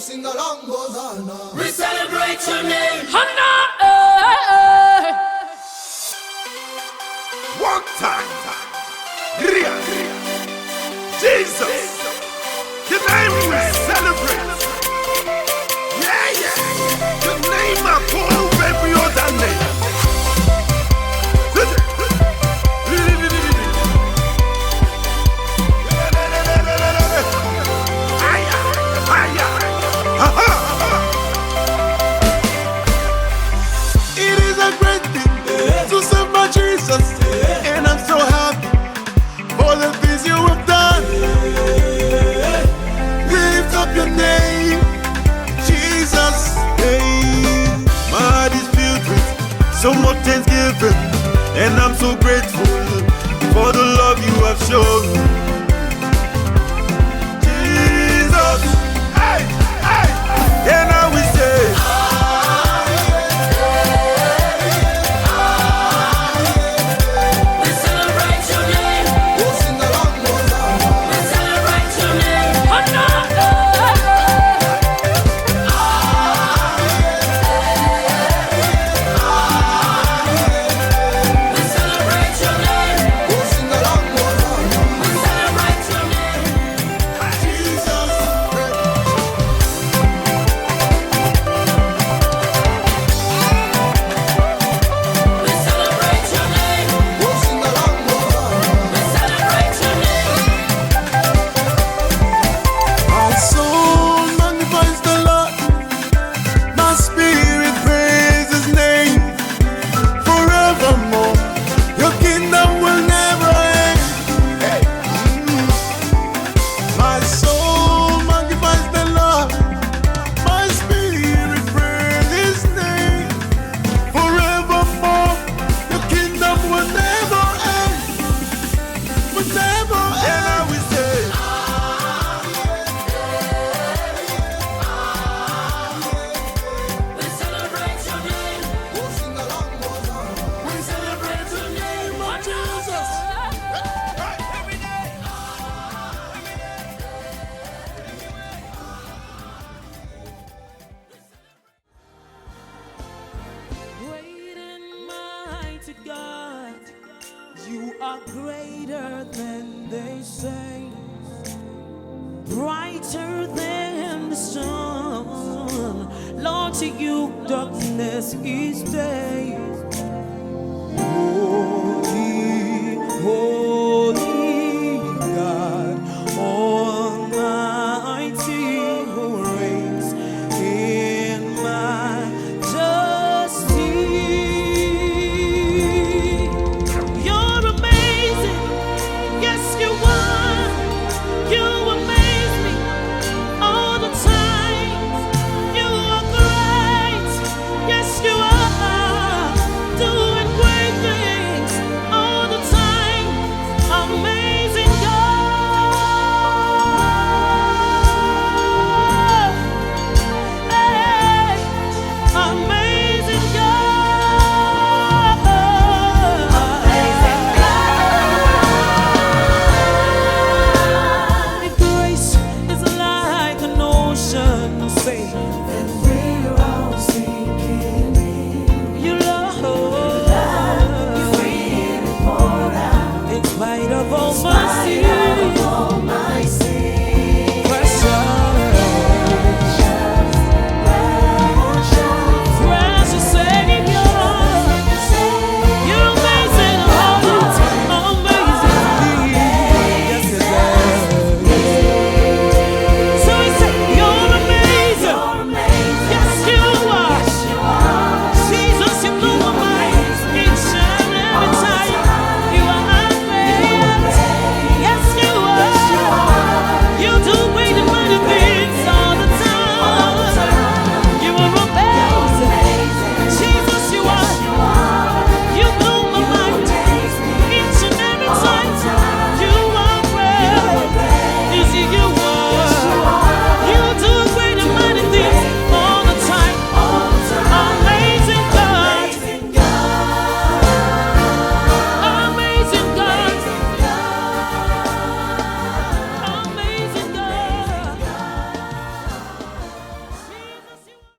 sing along, Hosanna. We celebrate your name. One time. Real. Jesus. Your name we celebrate. Yeah. Your name I call over every other name. It is a great thing to serve my Jesus, and I'm so happy for the things you have done. Lift up your name, Jesus. Hey, my heart is filled with so much thanksgiving, and I'm so grateful for the love you have shown. Jesus, hey, and I will say. God, you are greater than they say, brighter than the sun. Lord, to you darkness is day.